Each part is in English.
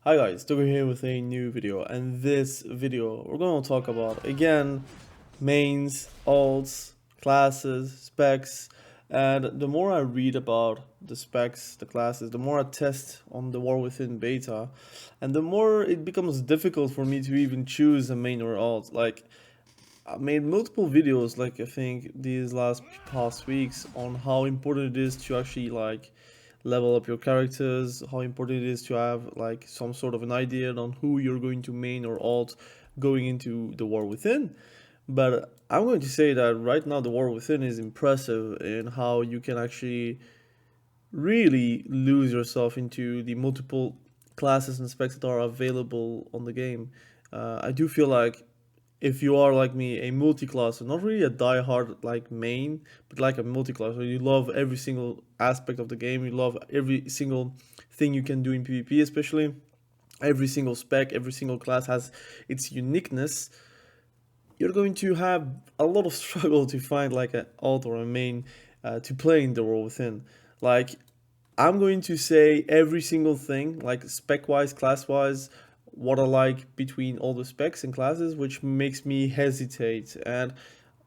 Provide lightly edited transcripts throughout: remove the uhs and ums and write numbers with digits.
Hi guys, Togo here with a new video, and this video we're going to talk about again mains, alts, classes, specs, and the more I read about the specs, the classes, the more I test on the War Within beta, and the more it becomes difficult for me to even choose a main or alt. Like I made multiple videos, like I think these past weeks, on how important it is to actually like level up your characters, how important it is to have like some sort of an idea on who you're going to main or alt going into the War Within. But I'm going to say that right now the War Within is impressive in how you can actually really lose yourself into the multiple classes and specs that are available on the game. I do feel like if you are like me, a multi-classer, not really a die-hard like main, but like a multi-classer, you love every single aspect of the game, you love every single thing you can do in PvP, especially every single spec, every single class has its uniqueness. You're going to have a lot of struggle to find like an alt or a main to play in the War Within. Like I'm going to say every single thing, like spec wise, class wise, what I like between all the specs and classes, which makes me hesitate. And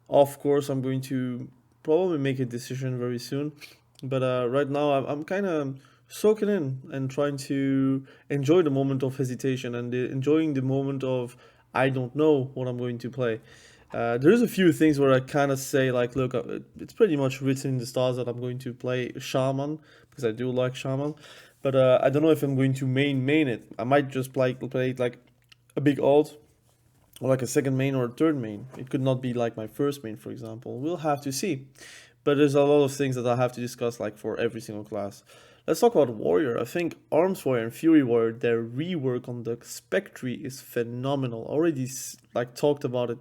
of course, I'm going to probably make a decision very soon. But right now, I'm kind of soaking in and trying to enjoy the moment of hesitation and enjoying the moment of I don't know what I'm going to play. There's a few things where I kind of say like, look, it's pretty much written in the stars that I'm going to play Shaman because I do like Shaman, but I don't know if I'm going to main it. I might just play it like a big alt or like a second main or a third main. It could not be like my first main, for example. We'll have to see. But there's a lot of things that I have to discuss like for every single class. Let's talk about Warrior. I think Arms Warrior and Fury Warrior, their rework on the spec tree is phenomenal. Already like talked about it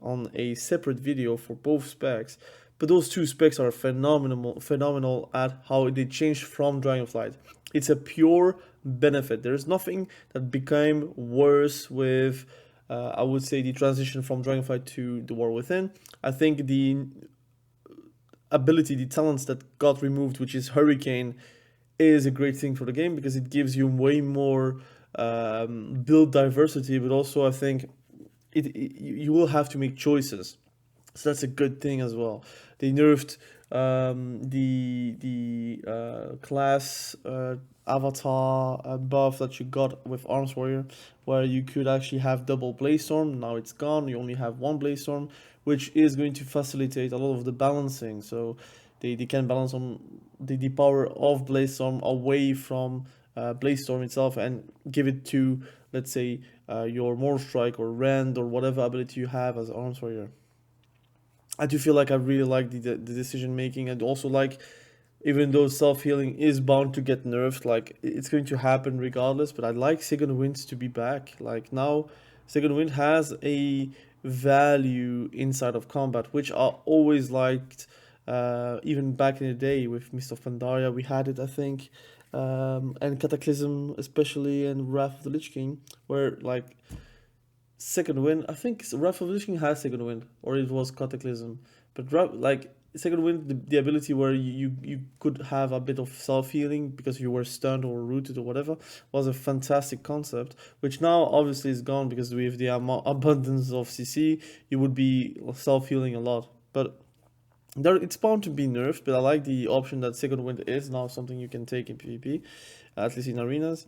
on a separate video for both specs. But those two specs are phenomenal at how they changed from Dragonflight. It's a pure benefit. There's nothing that became worse with, I would say, the transition from Dragonflight to the War Within. I think the ability, the talents that got removed, which is Hurricane, is a great thing for the game because it gives you way more build diversity, but also I think you will have to make choices. So that's a good thing as well. They nerfed the class avatar buff that you got with Arms Warrior, where you could actually have double Blaze Storm. Now it's gone. You only have one Blaze Storm, which is going to facilitate a lot of the balancing. So they can balance on the power of Blaze Storm away from Blaze Storm itself and give it to, let's say, your More Strike or Rend or whatever ability you have as Arms Warrior. I do feel like I really like the decision making, and also like, even though self healing is bound to get nerfed, like it's going to happen regardless. But I like Second Wind to be back. Like now, Second Wind has a value inside of combat, which I always liked. Even back in the day with Mist of Pandaria, we had it, I think, and Cataclysm especially, and Wrath of the Lich King, where like Second Wind. I think Wrath of the Lich King has Second Wind, or it was Cataclysm. But like Second Wind, the ability where you could have a bit of self healing because you were stunned or rooted or whatever, was a fantastic concept. Which now obviously is gone because with the abundance of CC, you would be self healing a lot. But there, it's bound to be nerfed. But I like the option that Second Wind is now something you can take in PvP, at least in arenas.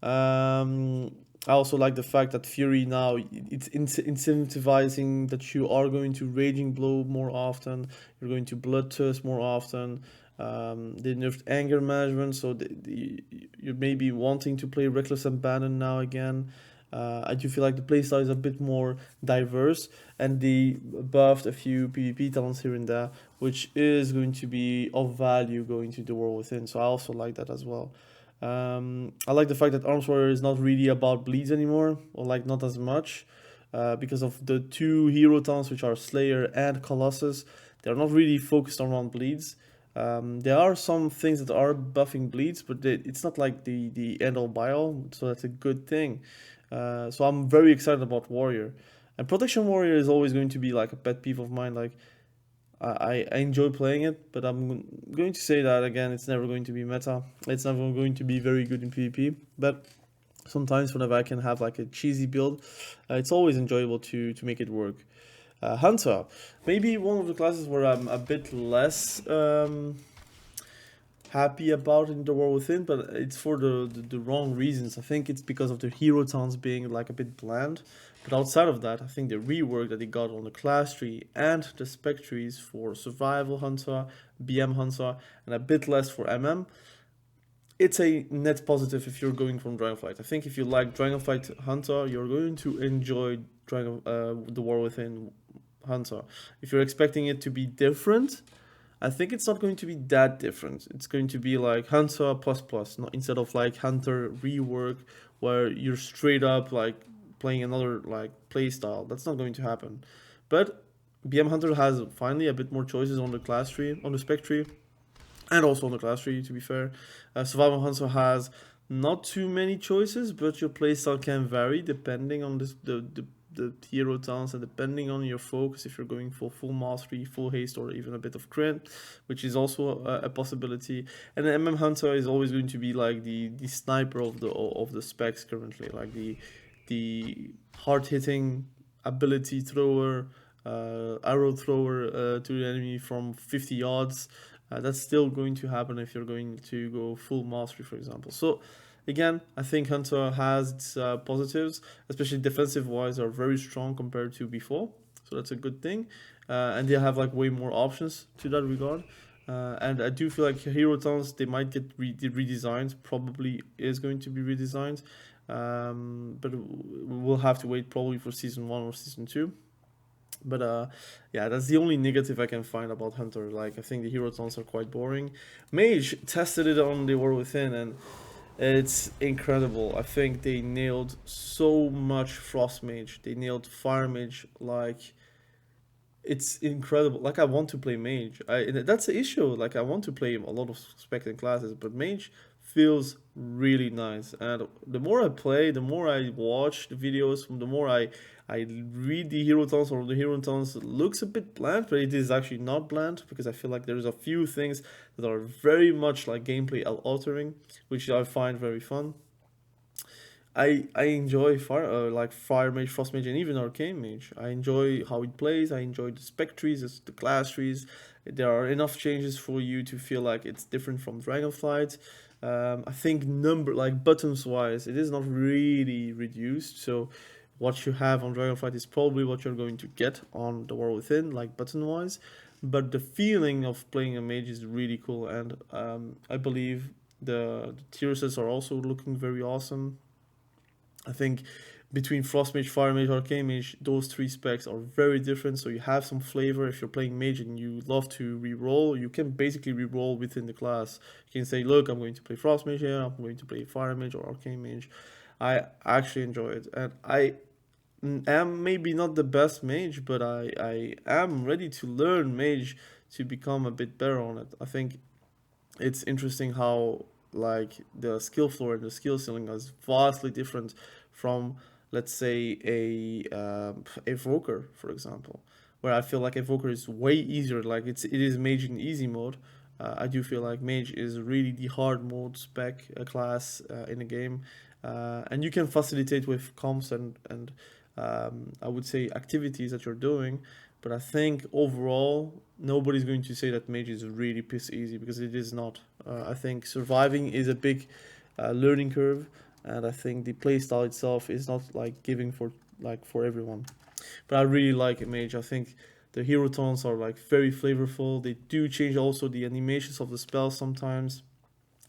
Um, I also like the fact that Fury now it's incentivizing that you are going to Raging Blow more often, you're going to Bloodthirst more often. They nerfed anger management, so you may be wanting to play Reckless Abandon now again. I do feel like the playstyle is a bit more diverse, and they buffed a few PvP talents here and there, which is going to be of value going to the War Within. So I also like that as well. I like the fact that Arms Warrior is not really about bleeds anymore, or like not as much, because of the two hero talents, which are Slayer and Colossus. They're not really focused around bleeds. There are some things that are buffing bleeds, but it's not like the end all by all, so that's a good thing. So I'm very excited about Warrior. And Protection Warrior is always going to be like a pet peeve of mine. Like I enjoy playing it, but I'm going to say that again, it's never going to be meta. It's never going to be very good in PvP. But Sometimes whenever I can have like a cheesy build, it's always enjoyable to make it work. Hunter, maybe one of the classes where I'm a bit less happy about in the War Within, but it's for the wrong reasons. I think it's because of the hero towns being like a bit bland. But outside of that, I think the rework that they got on the class tree and the spec trees for survival hunter, BM hunter, and a bit less for MM, it's a net positive if you're going from Dragonflight. I think if you like Dragonflight Hunter, you're going to enjoy the War Within Hunter. If you're expecting it to be different, I think it's not going to be that different. It's going to be like Hunter plus plus, not instead of like Hunter rework, where you're straight up like playing another like play style. That's not going to happen. But BM Hunter has finally a bit more choices on the class tree, on the spec tree, and also on the class tree, to be fair. Survival Hunter has not too many choices, but your playstyle can vary depending on the hero talents and depending on your focus, if you're going for full mastery, full haste, or even a bit of crit, which is also a possibility. And the MM Hunter is always going to be like the sniper of the specs currently, like the hard hitting ability thrower, arrow thrower to the enemy from 50 yards. That's still going to happen if you're going to go full mastery, for example. So again, I think Hunter has its positives, especially defensive wise, are very strong compared to before. So that's a good thing. And they have like way more options to that regard. And I do feel like hero towns, they might get redesigned, probably is going to be redesigned. But we'll have to wait probably for season 1 or season 2. But yeah, that's the only negative I can find about Hunter. Like, I think the hero towns are quite boring. Mage tested it on the War Within, and it's incredible. I think they nailed so much Frost Mage. They nailed Fire Mage. Like, it's incredible. Like, I want to play Mage. That's the issue. Like, I want to play a lot of spectating classes, but Mage feels really nice. And the more I play, the more I watch the videos, the more I read the hero towns, or the hero towns looks a bit bland, but it is actually not bland, because I feel like there's a few things that are very much like gameplay altering, which I find very fun. I enjoy fire mage, frost mage, and even arcane mage. I enjoy how it plays. I enjoy the spec trees, the class trees. There are enough changes for you to feel like it's different from Dragonflight. I think number like buttons wise, it is not really reduced. So what you have on Dragonflight is probably what you're going to get on the War Within, like button wise. But the feeling of playing a mage is really cool, and I believe the tier sets are also looking very awesome. I think between Frost Mage, Fire Mage, Arcane Mage, those three specs are very different. So you have some flavor. If you're playing Mage and you love to re-roll, you can basically re-roll within the class. You can say, look, I'm going to play Frost Mage here, I'm going to play Fire Mage or Arcane Mage. I actually enjoy it. And I am maybe not the best Mage, but I am ready to learn Mage to become a bit better on it. I think it's interesting how like the skill floor and the skill ceiling is vastly different from, let's say, a evoker, for example, where I feel like evoker is way easier. Like it is mage in easy mode. I do feel like mage is really the hard mode spec class in the game, and you can facilitate with comps and I would say activities that you're doing. But I think overall, nobody's going to say that mage is really piss easy, because it is not. I think surviving is a big learning curve, and I think the playstyle itself is not like giving for everyone. But I really like mage. I think the hero tones are like very flavorful. They do change also the animations of the spells sometimes.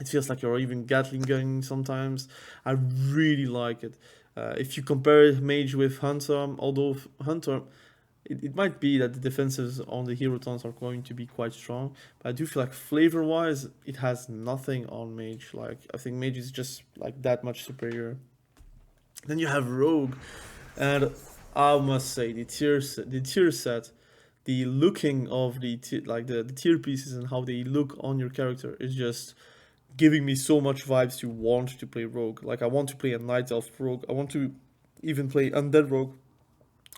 It feels like you're even Gatling gunning sometimes. I really like it. If you compare mage with hunter, although hunter, it might be that the defenses on the hero tons are going to be quite strong, but I do feel like flavor wise it has nothing on mage. Like, I think mage is just like that much superior. Then you have rogue, and I must say the tier set, the looking of the tier pieces and how they look on your character is just giving me so much vibes to want to play rogue. Like, I want to play a night elf rogue, I want to even play undead rogue.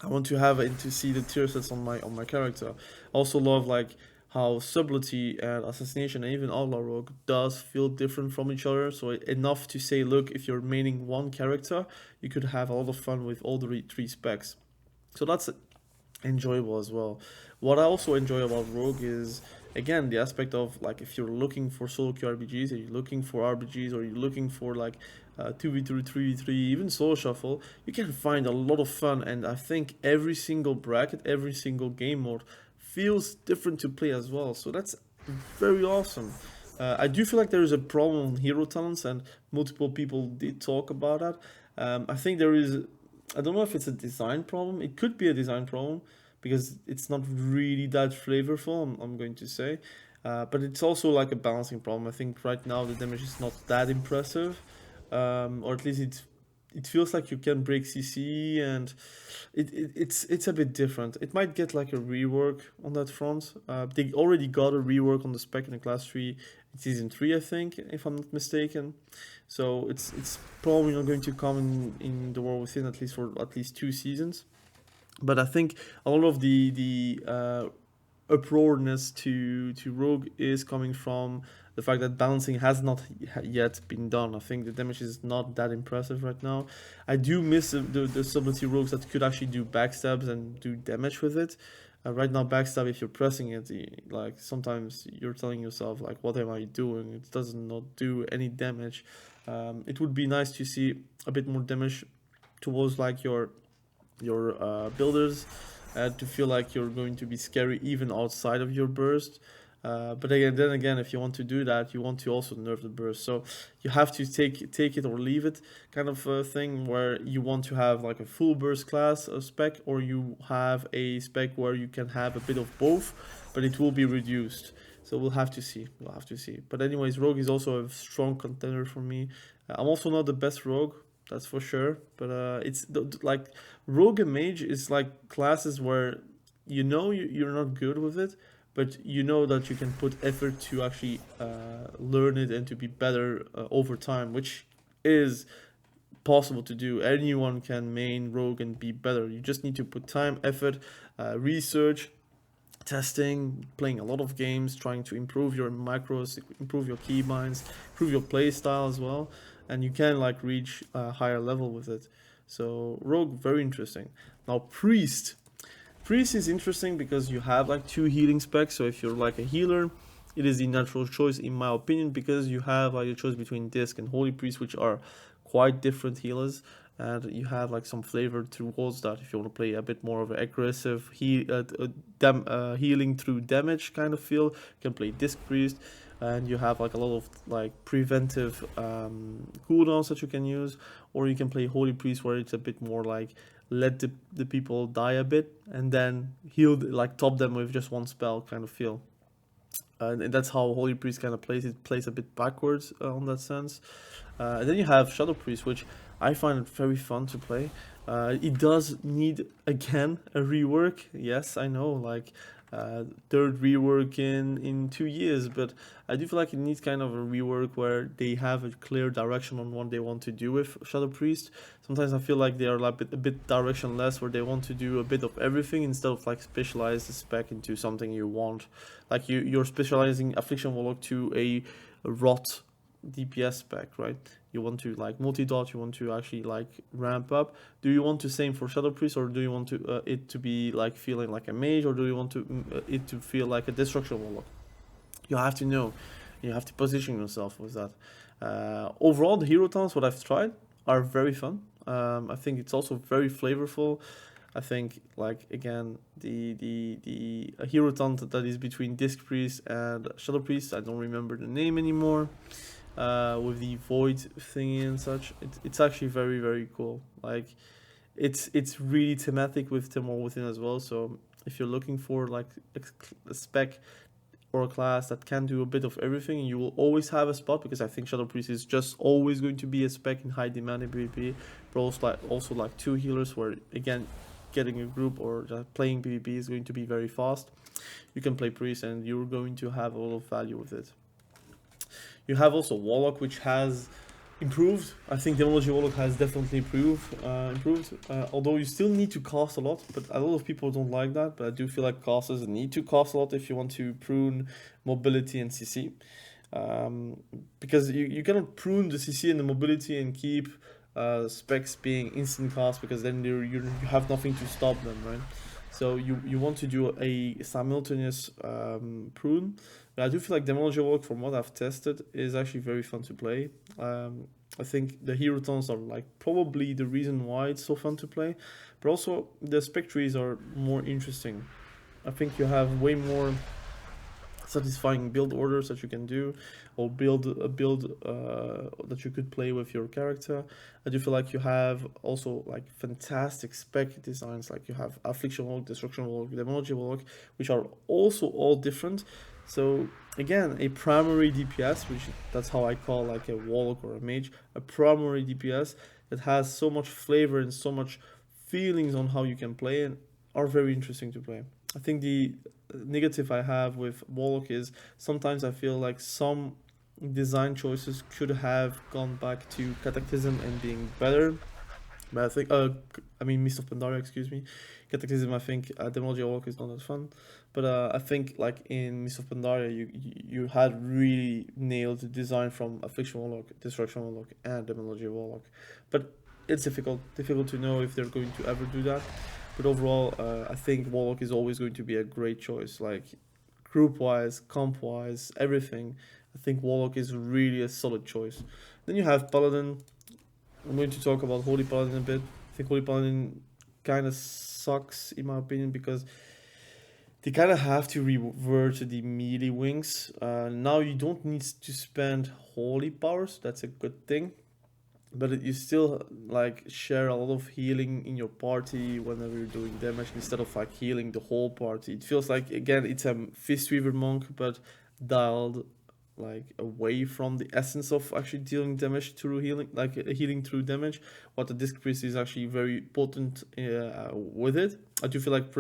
I want to have it to see the tier sets on my character. I also love like how subtlety and assassination and even outlaw rogue does feel different from each other. So enough to say, look, if you're maining one character, you could have a lot of fun with all the three specs. So that's enjoyable as well. What I also enjoy about rogue is, again, the aspect of like, if you're looking for solo queue RPGs, or you're looking for RPGs, or you're looking for like 2v2, 3v3, even solo shuffle, you can find a lot of fun. And I think every single bracket, every single game mode feels different to play as well. So that's very awesome. I do feel like there is a problem on hero talents, and multiple people did talk about that. I think there is, I don't know if it's a design problem. It could be a design problem because it's not really that flavorful, I'm going to say. But it's also like a balancing problem. I think right now the damage is not that impressive, or at least it feels like you can break CC, and it's a bit different. It might get like a rework on that front. They already got a rework on the spec in the class 3 in season 3, I think, if I'm not mistaken. So it's probably not going to come in the War Within, at least for at least 2 seasons. But I think a lot of the uproarness to Rogue is coming from the fact that balancing has not yet been done. I think the damage is not that impressive right now. I do miss the subtlety rogues that could actually do backstabs and do damage with it. Right now, backstab, if you're pressing it, like sometimes you're telling yourself like, what am I doing? It does not do any damage. It would be nice to see a bit more damage towards like your builders, to feel like you're going to be scary even outside of your burst. But then again, if you want to do that, you want to also nerf the burst. So you have to take it or leave it kind of thing, where you want to have like a full burst class spec, or you have a spec where you can have a bit of both, but it will be reduced. So we'll have to see. But anyways, rogue is also a strong contender for me. I'm also not the best rogue, that's for sure. But it's like rogue and mage is like classes where you know you're not good with it, but you know that you can put effort to actually learn it and to be better over time, which is possible to do. Anyone can main rogue and be better. You just need to put time, effort, research, testing, playing a lot of games, trying to improve your macros, improve your keybinds, improve your play style as well, and you can like reach a higher level with it. So rogue, very interesting. Now priest is interesting because you have like 2 healing specs. So if you're like a healer, it is the natural choice in my opinion, because you have like a choice between disc and holy priest, which are quite different healers, and you have like some flavor towards that. If you want to play a bit more of an aggressive healing through damage kind of feel, you can play disc priest. And you have like a lot of like preventive cooldowns that you can use, or you can play holy priest, where it's a bit more like let the people die a bit and then heal, like top them with just one spell kind of feel. And that's how holy priest kind of plays. It plays a bit backwards on that sense. And then you have shadow priest, which I find it very fun to play. It does need, again, a rework. Yes, I know, like third rework in 2 years, but I do feel like it needs kind of a rework where they have a clear direction on what they want to do with Shadow Priest. Sometimes I feel like they are like a bit directionless, where they want to do a bit of everything instead of like specialize the spec into something you want. Like you're specializing Affliction Warlock to a rot DPS spec, right? You want to like multi-dot, you want to actually like ramp up. Do you want to same for Shadow Priest, or do you want to it to be like feeling like a mage, or do you want to it to feel like a destruction warlock? You have to know, you have to position yourself with that. Overall, the hero talents, what I've tried, are very fun. I think it's also very flavorful. I think like again the hero talent that is between Disc Priest and Shadow Priest, I don't remember the name anymore. With the void thingy and such, it's actually very, very cool. Like it's really thematic with Tim War Within as well. So if you're looking for like a spec or a class that can do a bit of everything, you will always have a spot, because I think Shadow Priest is just always going to be a spec in high demand in PvP. But also like 2 healers, where again getting a group or playing PvP is going to be very fast. You can play Priest and you're going to have a lot of value with it. You have also Warlock, which has, improved. I think demonology Warlock has definitely improved. Although you still need to cost a lot, but a lot of people don't like that. But I do feel like casters need to cost a lot if you want to prune mobility and CC. Because you cannot prune the CC and the mobility and keep specs being instant cost, because then you have nothing to stop them, right? So you want to do a simultaneous prune. But I do feel like demonology Warlock, from what I've tested, is actually very fun to play. I think the hero tons are like probably the reason why it's so fun to play, but also the spec trees are more interesting. I think you have way more satisfying build orders that you can do, or build a build that you could play with your character. I do feel like you have also like fantastic spec designs, like you have affliction Warlock, destruction Warlock, demonology Warlock, which are also all different. So again, a primary DPS, which that's how I call like a Warlock or a Mage, a primary DPS that has so much flavor and so much feelings on how you can play, and are very interesting to play. I think the negative I have with Warlock is sometimes I feel like some design choices could have gone back to Cataclysm and being better. But I think, I mean, Mist of Pandaria, excuse me. Cataclysm, I think, Demonology Warlock is not as fun. But I think, like, in Mist of Pandaria, you had really nailed the design from Affliction Warlock, Destruction Warlock, and Demonology Warlock. But it's difficult to know if they're going to ever do that. But overall, I think Warlock is always going to be a great choice. Like, group-wise, comp-wise, everything. I think Warlock is really a solid choice. Then you have Paladin. I'm going to talk about Holy Paladin a bit. I think Holy Paladin kind of sucks, in my opinion, because they kind of have to revert to the melee wings. Now you don't need to spend Holy powers. That's a good thing. But you still like share a lot of healing in your party whenever you're doing damage, instead of like healing the whole party. It feels like, again, it's a mistweaver monk, but dialed like away from the essence of actually dealing damage through healing, like healing through damage. What the disc priest is actually very potent with it. I do feel like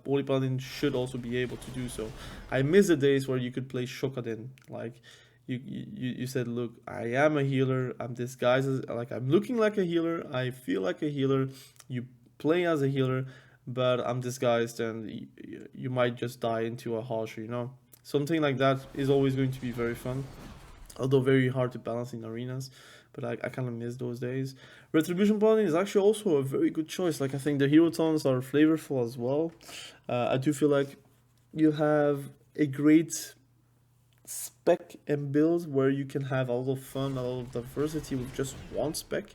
Holy Paladin should also be able to do so. I miss the days where you could play Shokadin, like you said, look, I am a healer, I'm disguised as, like, I'm looking like a healer, I feel like a healer, you play as a healer, but I'm disguised, and you might just die into a harsher, you know. Something like that is always going to be very fun, although very hard to balance in arenas. But I kind of miss those days. Retribution Paladin is actually also a very good choice. Like, I think the hero tons are flavorful as well. I do feel like you have a great spec and build where you can have a lot of fun, a lot of diversity with just one spec.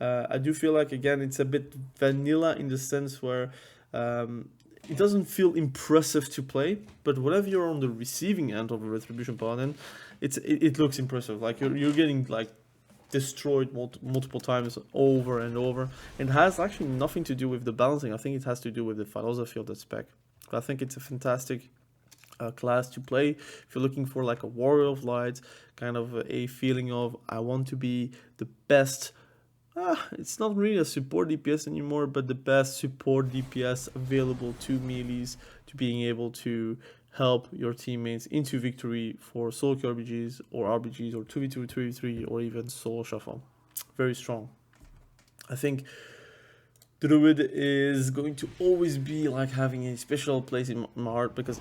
I do feel like, again, it's a bit vanilla in the sense where it doesn't feel impressive to play, but whenever you're on the receiving end of a Retribution Paladin, it looks impressive. Like, you're getting like destroyed multiple times over and over. It has actually nothing to do with the balancing. I think it has to do with the philosophy of the spec. I think it's a fantastic class to play if you're looking for like a warrior of light, kind of a feeling of, I want to be the best. It's not really a support DPS anymore, but the best support DPS available to melees, to being able to help your teammates into victory for solo queue RBGs or 2v2, 3v3, or even solo shuffle. Very strong. I think Druid is going to always be like having a special place in my heart, because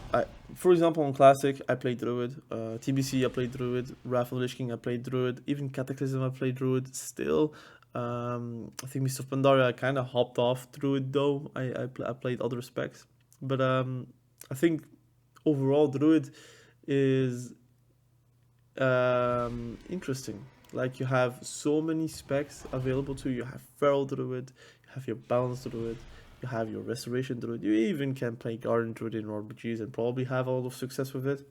for example, on Classic, I played Druid, TBC, I played Druid, Wrath of the Lich King, I played Druid, even Cataclysm, I played Druid still. I think Mist of Pandaria, I kind of hopped off Druid though, I played other specs. But I think overall Druid is interesting. Like, you have so many specs available to you. You have Feral Druid, you have your Balanced Druid, you have your Restoration Druid, you even can play Garden Druid in RPGs and probably have a lot of success with it.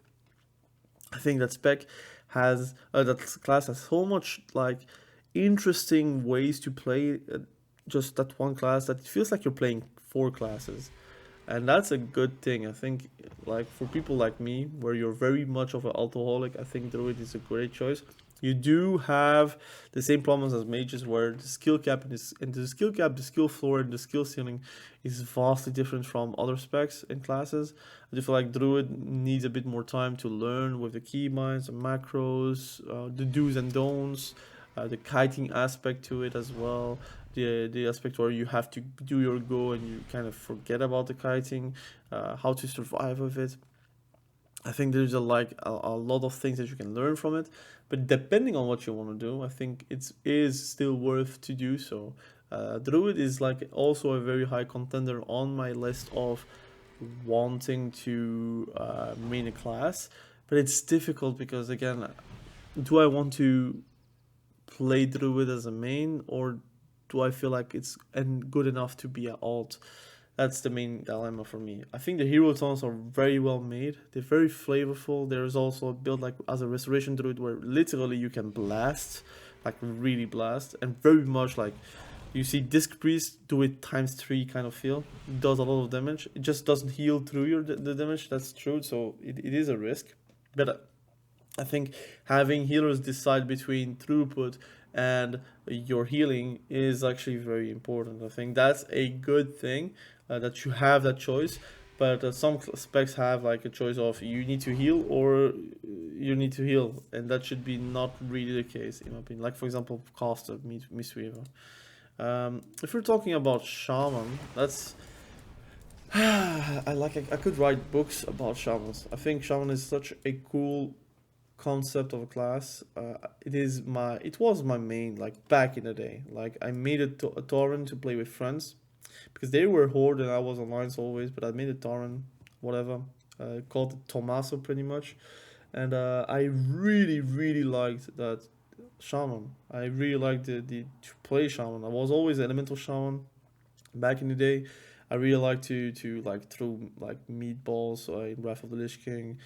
I think that spec has, that class has so much like interesting ways to play just that one class, that it feels like you're playing 4 classes. And that's a good thing. I think, like, for people like me, where you're very much of an alcoholic, I think Druid is a great choice. You do have the same problems as mages, where the skill cap the skill floor, and the skill ceiling is vastly different from other specs and classes. I do feel like Druid needs a bit more time to learn with the keybinds and macros, the do's and don'ts, the kiting aspect to it as well, the aspect where you have to do your go and you kind of forget about the kiting, how to survive with it. I think there's a lot of things that you can learn from it, but depending on what you want to do, I think it is still worth to do so. Druid is like also a very high contender on my list of wanting to main a class, but it's difficult because again, do I want to play Druid as a main, or do I feel like it's good enough to be an alt? That's the main dilemma for me. I think the hero tones are very well made. They're very flavorful. There's also a build like as a restoration druid where literally you can blast, like really blast, and very much like you see Disc Priest do it ×3 kind of feel. It does a lot of damage. It just doesn't heal through the damage. That's true. So it is a risk. But I think having healers decide between throughput and your healing is actually very important. I think that's a good thing, that you have that choice. But some specs have like a choice of you need to heal or you need to heal, and that should be not really the case in my opinion. Like for example, Caster, Mistweaver. If we're talking about Shaman, that's I could write books about Shamans. I think Shaman is such a cool concept of a class. It was my main, like back in the day. Like I made a torrent to play with friends because they were horde and I was alliance always, but I made a torrent, whatever, called it Tommaso pretty much, and I really liked that Shaman. I really liked the to play Shaman. I was always elemental Shaman back in the day. I really like to like throw like meatballs in Wrath of the Lich King,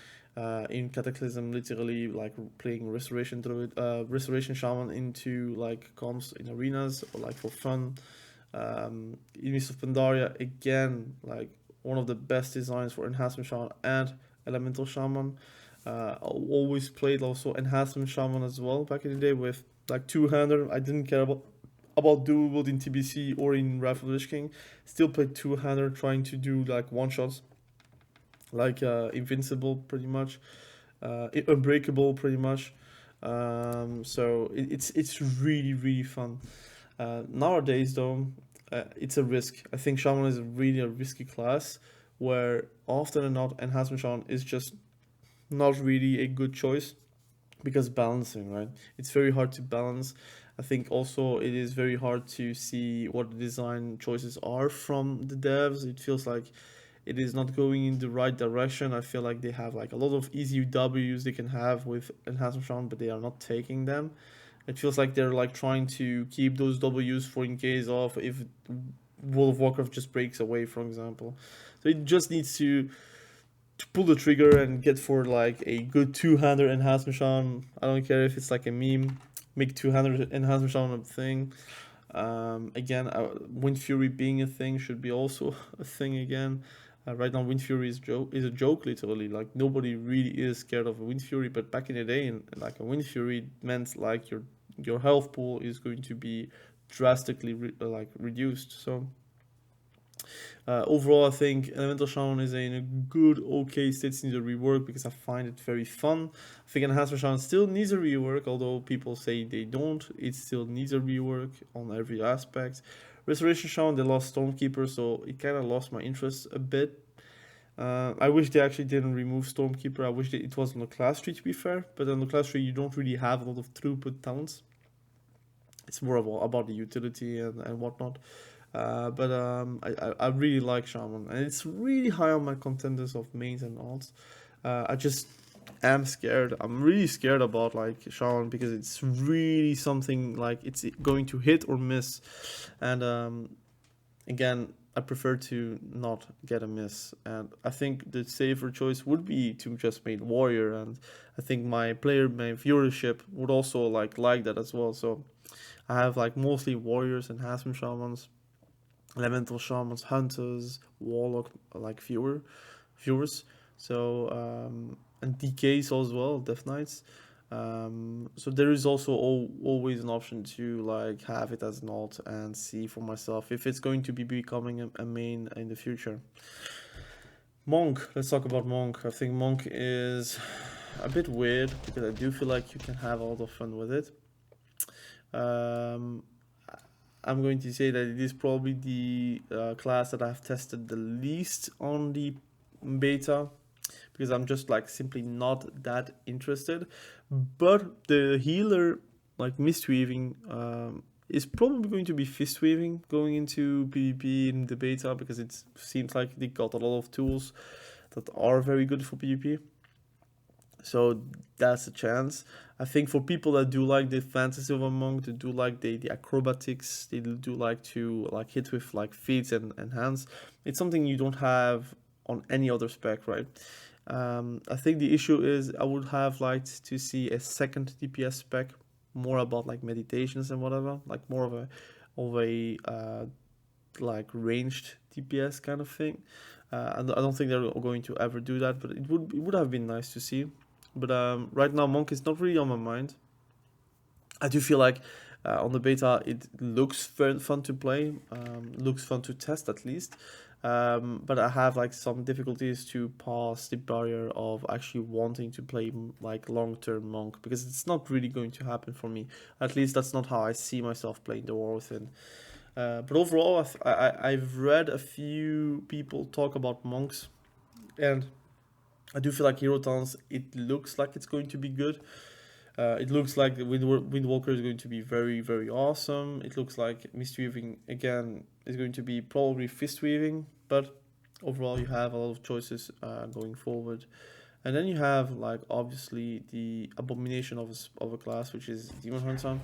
in Cataclysm, literally like playing Restoration Druid, Restoration Shaman into like comps in arenas or like for fun. In Mist of Pandaria, again, like one of the best designs for Enhancement Shaman and Elemental Shaman. I always played also Enhancement Shaman as well back in the day with like two-hander. I didn't care about doable in TBC or in Wrath of the Lich King. Still played two-hander trying to do like one-shots, like invincible pretty much, unbreakable pretty much. So it's really fun. Nowadays though, it's a risk. I think Shaman is really a risky class where often and not Enhancement Shaman is just not really a good choice because balancing, right? It's very hard to balance. I think also it is very hard to see what the design choices are from the devs. It feels like it is not going in the right direction. I feel like they have like a lot of easy W's they can have with Enhancement Shaman, but they are not taking them. It feels like they're like trying to keep those W's for in case of if World of Warcraft just breaks away, for example. So it just needs to pull the trigger and get for like a good two-hander Enhancement Shaman. I don't care if it's like a meme. Make two-hander Enhancement Shaman a thing. Again, Wind Fury being a thing should be also a thing again. Right now, Wind Fury is a joke, literally. Like nobody really is scared of a Wind Fury, but back in the day, like a Wind Fury meant like your health pool is going to be drastically reduced. So overall, I think Elemental Shaman is in a good, okay state in the rework because I find it very fun. I think Enhancement Shaman still needs a rework, although people say they don't. It still needs a rework on every aspect. Restoration Shaman, they lost Stormkeeper, so it kind of lost my interest a bit. I wish they actually didn't remove Stormkeeper. I wish it was on the class tree, to be fair. But on the class tree, you don't really have a lot of throughput talents. It's more about the utility and whatnot. But I really like Shaman, and it's really high on my contenders of mains and alts. I just am scared. I'm really scared about like Shaman because it's really something like it's going to hit or miss, and again, I prefer to not get a miss. And I think the safer choice would be to just make warrior, and I think my viewership would also like that as well. So I have like mostly warriors, enhancement shamans, elemental shamans, hunters, warlock like viewers. So and DKs as well, death knights. So there is also always an option to like have it as an alt and see for myself if it's going to be becoming a main in the future. Monk, let's talk about Monk. I think Monk is a bit weird because I do feel like you can have a lot of fun with it. Um, I'm going to say that it is probably the class that I've tested the least on the beta, because I'm just like simply not that interested. But the healer, like mistweaving, is probably going to be fistweaving going into PvP in the beta, because it seems like they got a lot of tools that are very good for PvP. So that's a chance. I think for people that do like the fantasy of a monk, they do like the acrobatics, they do like to like hit with like feet and hands. It's something you don't have on any other spec, right? I think the issue is I would have liked to see a second DPS spec, more about like meditations and whatever, like more of a like ranged DPS kind of thing. I don't think they're going to ever do that, but it would have been nice to see. But right now, Monk is not really on my mind. I do feel like on the beta it looks fun to play, looks fun to test at least. But I have like some difficulties to pass the barrier of actually wanting to play like long-term Monk, because it's not really going to happen for me. At least that's not how I see myself playing the War Within. But overall, I've read a few people talk about monks, and I do feel like Hero Towns, it looks like it's going to be good. It looks like Windwalker is going to be very, very awesome. It looks like Mistweaving, again, is going to be probably Fistweaving, but overall you have a lot of choices going forward. And then you have, like, obviously the abomination of a class, which is Demon Hunter.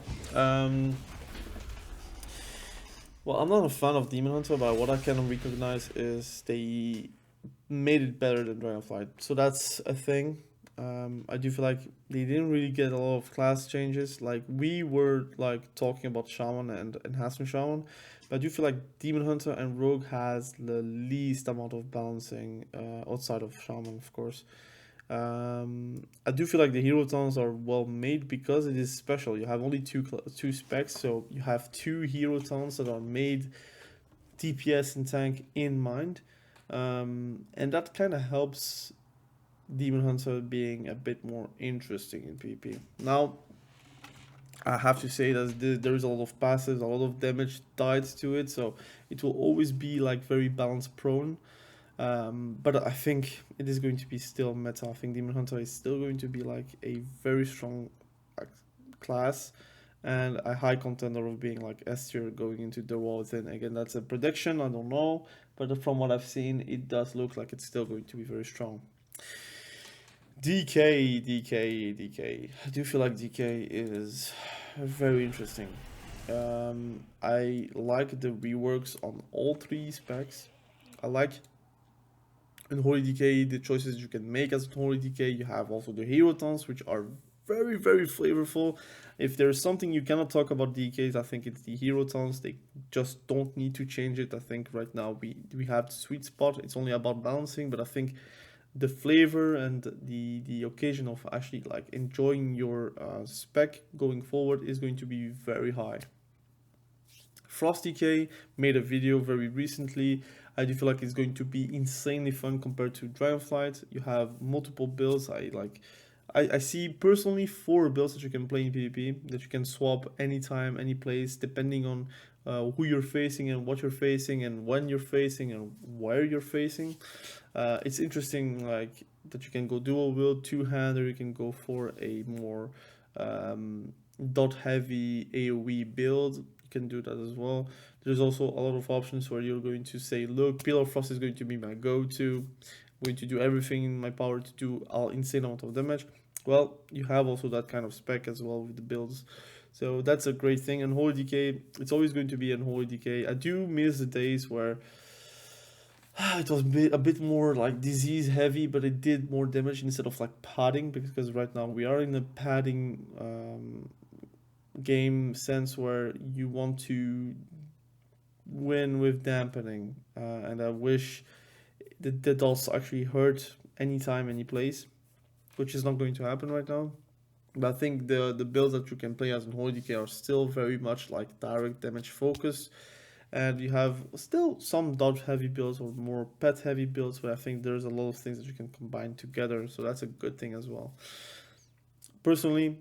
Well, I'm not a fan of Demon Hunter, but what I can recognize is they made it better than Dragonflight. So that's a thing. I do feel like they didn't really get a lot of class changes. Like we were like talking about Shaman and enhancement Shaman, but I do feel like Demon Hunter and Rogue has the least amount of balancing outside of Shaman, of course. I do feel like the hero towns are well made because it is special. You have only two specs, so you have two hero towns that are made DPS and tank in mind, and that kind of helps Demon Hunter being a bit more interesting in PvP. Now, I have to say that there is a lot of passives, a lot of damage tied to it, so it will always be like very balance prone. But I think it is going to be still meta. I think Demon Hunter is still going to be like a very strong class and a high contender of being like S tier going into the War Within. Again, that's a prediction, I don't know, but from what I've seen, it does look like it's still going to be very strong. DK. I do feel like DK is very interesting. I like the reworks on all three specs. I like unholy DK, the choices you can make as unholy DK. You have also the hero tons, which are very, very flavorful. If there's something you cannot talk about DKs, I think it's the hero tons. They just don't need to change it. I think right now we have the sweet spot. It's only about balancing, but I think the flavor and the occasion of actually like enjoying your spec going forward is going to be very high. Frost DK made a video very recently. I do feel like it's going to be insanely fun compared to Dragonflight. You have multiple builds. I see personally 4 builds that you can play in PvP, that you can swap anytime, any place, depending on who you're facing and what you're facing and when you're facing and where you're facing. It's interesting, like that you can go dual wield, two-hand, or you can go for a more dot heavy AoE build. You can do that as well. There's also a lot of options where you're going to say, look, Pillar of Frost is going to be my go-to. I'm going to do everything in my power to do an insane amount of damage. Well, you have also that kind of spec as well with the builds. So that's a great thing. And Holy Decay, it's always going to be an Holy Decay. I do miss the days where it was a bit more like disease heavy, but it did more damage instead of like padding, because right now we are in a padding game sense where you want to win with dampening, and I wish that does actually hurt anytime, any place, which is not going to happen right now. But I think the builds that you can play as in Holy Decay are still very much like direct damage focused, and you have still some dodge heavy builds or more pet heavy builds, where I think there's a lot of things that you can combine together, so that's a good thing as well. Personally,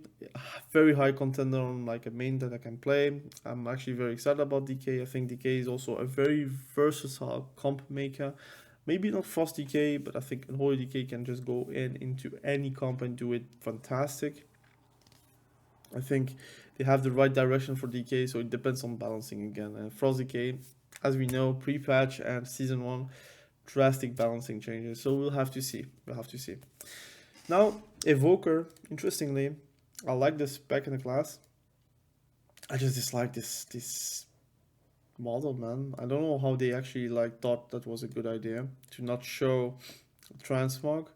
very high contender on like a main that I can play. I'm actually very excited about DK. I think DK is also a very versatile comp maker. Maybe not Frost DK, but I think Unholy DK can just go into any comp and do it fantastic. I think they have the right direction for DK, so it depends on balancing again. And Frost DK, as we know, pre-patch and season 1, drastic balancing changes. So we'll have to see. We'll have to see. Now, Evoker, interestingly, I like the spec in the class. I just dislike this model, man. I don't know how they actually like thought that was a good idea to not show transmog,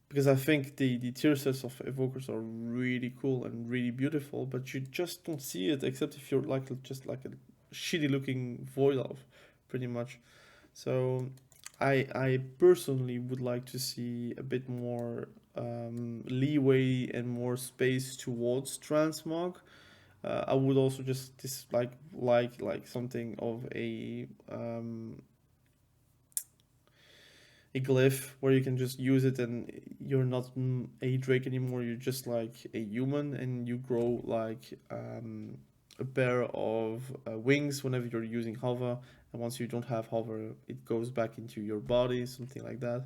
because I think the tier sets of evokers are really cool and really beautiful, but you just don't see it except if you're like just like a shitty looking void elf, pretty much. So I personally would like to see a bit more leeway and more space towards transmog. I would also just dislike like something of a glyph where you can just use it and you're not a drake anymore. You're just like a human and you grow like a pair of wings whenever you're using hover. And once you don't have hover, it goes back into your body, something like that.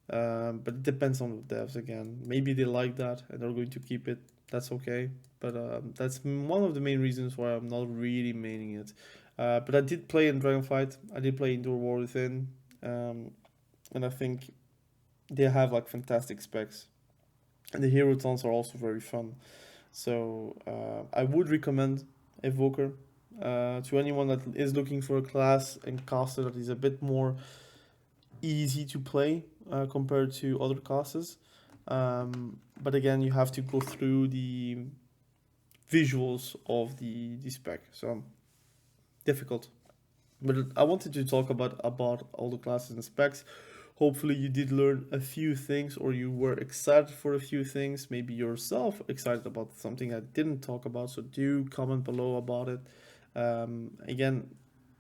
But it depends on the devs again. Maybe they like that and they're going to keep it. That's okay. But that's one of the main reasons why I'm not really maining it. But I did play in Dragonflight. I did play Indoor War Within. And I think they have like fantastic specs. And the hero tons are also very fun. So I would recommend Evoker to anyone that is looking for a class and caster that is a bit more easy to play compared to other classes. But again, you have to go through the visuals of the spec. So difficult. But I wanted to talk about all the classes and specs. Hopefully you did learn a few things, or you were excited for a few things. Maybe yourself excited about something I didn't talk about. So do comment below about it. Again,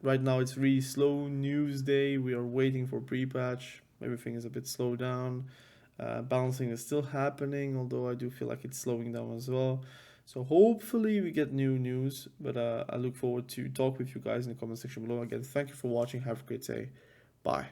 right now it's really slow news day. We are waiting for pre-patch. Everything is a bit slowed down. Balancing is still happening, although I do feel like it's slowing down as well. So hopefully we get new news, but I look forward to talk with you guys in the comment section below. Again, thank you for watching. Have a great day. Bye.